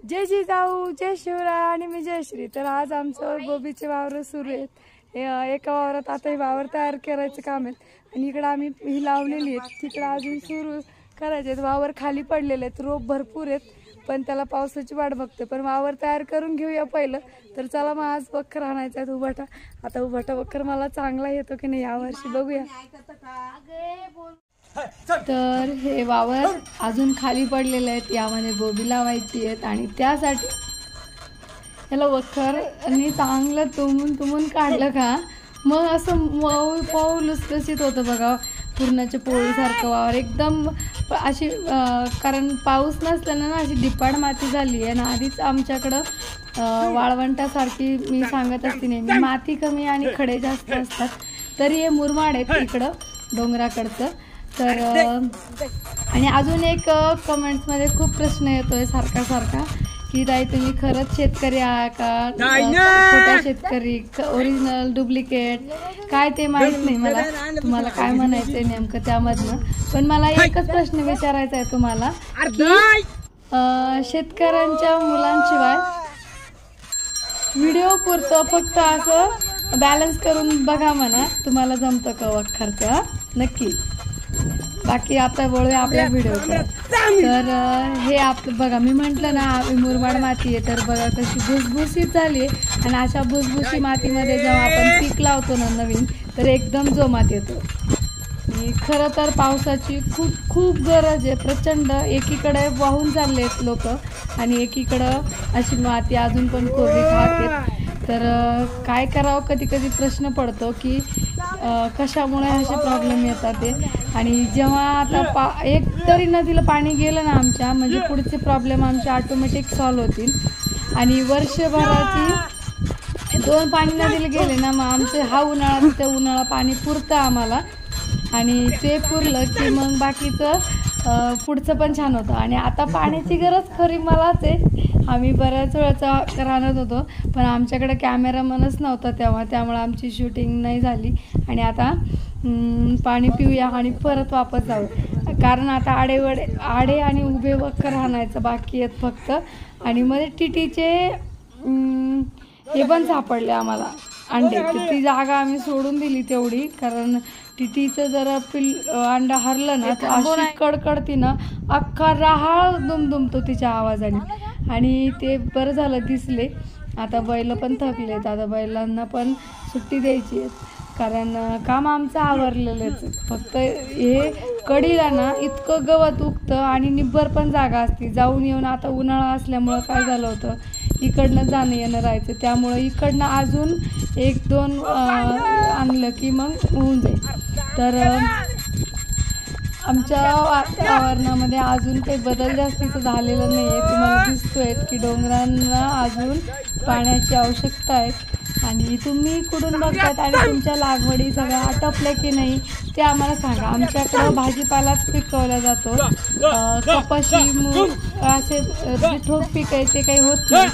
जय जिजाऊ, जय शिवराय आणि मी जयश्री। तर आज आमचं गोबीचे वावर सुरू आहेत। एका वावरात आता हे वावर तयार करायचं काम आहे आणि इकडे आम्ही ही लावलेली आहे, तिकडे अजून सुरू करायचे। वावर खाली पडलेले आहेत, रोप भरपूर आहेत, पण त्याला पावसाची वाट बघते। पण वावर तयार करून घेऊया पहिलं। तर चला मग आज बकर आणायचा आहे उभाटा। आता उभाटा बकर मला चांगला येतो की नाही यावर्षी बघूया। तर हे वावर अजून खाली पडलेले आहेत, यामध्ये गोबी लावायची आहेत आणि त्यासाठी याला वखरनी चांगलं तुमून काढलं का मग असं मऊ पाऊ लुसलुसीत होतं बघा। पूर्णाच्या पोळीसारखं वावर एकदम अशी कारण पाऊस नसल्यानं ना अशी डिपाड माती झाली आहे ना। आधीच आमच्याकडं वाळवंटासारखी मी सांगत असते नेहमी माती कमी आणि खडे जास्त असतात, तरी हे मुरमाड आहेत इकडं डोंगराकडचं। तर आणि अजून एक कमेंट्समध्ये खूप प्रश्न येतोय सारखा की ताई तुम्ही खरंच शेतकरी आहात का, खोटा शेतकरी, ओरिजिनल डुप्लिकेट काय ते माहित नाही मला तुम्हाला काय म्हणायचंय नेमकं त्यामधनं। पण मला एकच प्रश्न विचारायचा आहे तुम्हाला की शेतकऱ्यांच्या मुलांशिवाय व्हिडिओ पुरतं फक्त असं बॅलन्स करून बघा म्हणा, तुम्हाला जमतं का वखरचं नक्की। बाकी आता वळूया आपल्या व्हिडिओकडे। तर हे आपलं बघा, मी म्हटलं ना मुरमाड माती आहे, तर बघा कशी भुसभुशीत झाली आहे आणि अशा भुसभुशी मातीमध्ये जेव्हा आपण पीक लावतो ना नवीन, तर एकदम जोमात येतो। आणि खरं तर पावसाची खूप गरज आहे प्रचंड। एकीकडे वाहून चालले आहेत लोक आणि एकीकडं अशी माती अजून पण कोरडी खाते। तर काय करावं, कधी प्रश्न पडतो की कशामुळे असे प्रॉब्लेम येतात ते। आणि जेव्हा आता एक तरी नदीला पाणी गेलं ना आमच्या, म्हणजे पुढचे प्रॉब्लेम आमचे ऑटोमॅटिक सॉल्व्ह होतील। आणि वर्षभराची 2 पाणी नदीला गेले ना मग आमचे हा उन्हाळा ते उन्हाळा पाणी पुरतं आम्हाला, आणि ते पुरलं की मग बाकीचं पुढचं पण छान होतं। आणि आता पाण्याची गरज खरी मलाच आहे। आम्ही बऱ्याच वेळचा राहत होतो, पण आमच्याकडे कॅमेरामनच नव्हता तेव्हा, त्यामुळे आमची शूटिंग नाही झाली। आणि आता पाणी पिऊया आणि परत वापस जाऊ, कारण आता आडे आणि उभे वखर आणायचं बाकी आहेत फक्त। आणि मध्ये टीटीचे हे पण सापडले आम्हाला अंडे, तर ती जागा आम्ही सोडून दिली तेवढी, कारण टीटीचं जरा अंडा हरलं ना तर अशी कडकडती ना अख्खा राहाळ दुमदुमतो तिच्या आवाजाने। आणि ते बरं झालं दिसले। आता बैल पण थकलेत, आता बैलांना पण सुट्टी द्यायची आहे, कारण काम आमचं आवरलेलंच। फक्त हे कडीला ना इतकं गवत उगतं आणि निब्बर पण जागा असते जाऊन येऊन। आता उन्हाळा असल्यामुळं काय झालं होतं, इकडनं जाणं येणं राहायचं, त्यामुळं इकडनं अजून 1-2 आणलं की मग होऊन जाईल। तर आमच्या वातावरणामध्ये अजून काही बदल जास्तीचं झालेलं नाही आहे। तुम्हाला दिसतोय की डोंगरांना अजून पाण्याची आवश्यकता आहे। आणि तुम्ही कुठून बघतात आणि तुमच्या लागवडी सगळ्या आटोपल्या की नाही ते आम्हाला सांगा। आमच्याकडं भाजीपालाच पिकवला जातो, कपाशी मूग असे ठोक पीक आहे ते काही होत नाही।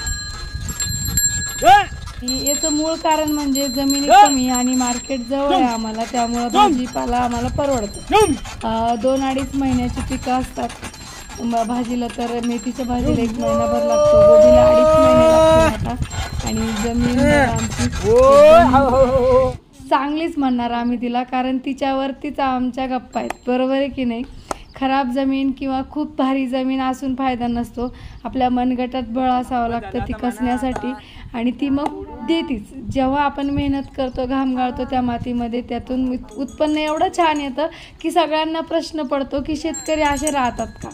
याचं मूळ कारण म्हणजे जमिनी कमी आणि मार्केट जवळ आहे आम्हाला, त्यामुळं भाजीपाला आम्हाला परवडतो। 2-2.5 महिन्याची पिकं असतात भाजीला, तर मेथीच्या भाजीला 1 महिनाभर लागतो, गोबीला 2.5 महिने लागतो आता। आणि जमीन आमची चांगलीच म्हणणार आम्ही तिला, कारण तिच्यावरतीच आमच्या गप्पा आहेत, बरोबर आहे की नाही। खराब जमीन किंवा खूप भारी जमीन असून फायदा नसतो, आपल्या मनगटात बळ असावं लागतं ती कसण्यासाठी, आणि ती मग देतीच। जेव्हा आपण मेहनत करतो, घाम गाळतो त्या मातीमध्ये, त्यातून उत्पन्न एवढं छान येतं की सगळ्यांना प्रश्न पडतो की शेतकरी असे राहतात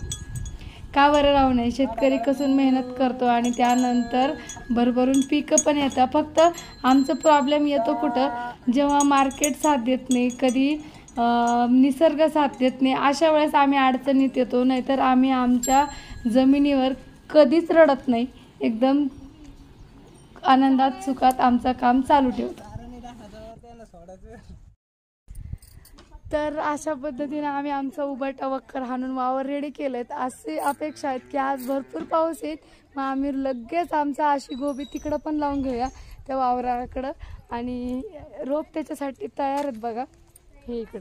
का बरं राहू नये। शेतकरी कसून मेहनत करतो आणि त्यानंतर भरभरून पिकं पण येतं। फक्त आमचं प्रॉब्लेम येतो कुठं, जेव्हा मार्केट साथ देत नाही, कधी निसर्ग साथ देत नाही, अशा वेळेस आम्ही अडचणीत येतो। नाहीतर आम्ही आमच्या जमिनीवर कधीच रडत नाही, एकदम आनंदात सुखात आमचं काम चालू ठेवतो। तर अशा पद्धतीने आम्ही आमचा उभाटा वखर हाणून वावर रेडी केलेत। अशी अपेक्षा आहेत की आज भरपूर पाऊस येईल, मग आम्ही लगेच आमचा अशी गोबी तिकडं पण लावून घेऊया त्या वावराकडं। आणि रोप त्याच्यासाठी तयार आहेत बघा, हे इकडं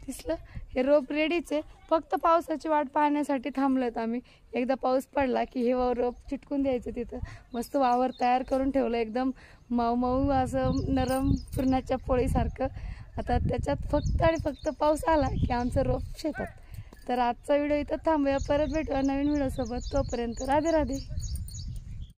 दिसलं, हे रोप रेडीच आहे. फक्त पावसाची वाट पाहण्यासाठी थांबलोत आम्ही. एकदा पाऊस पडला की हे रोप चिटकून द्यायचं तिथं. मस्त वावर तयार करून ठेवलं, एकदम मऊ मऊ असं नरम पुरणाच्या पोळीसारखं. आता त्याच्यात फक्त आणि फक्त पाऊस आला की आमचं रोप शेतात. तर आजचा व्हिडिओ इथं थांबूया, परत भेटूया नवीन व्हिडिओ सोबत. तोपर्यंत राधे राधे.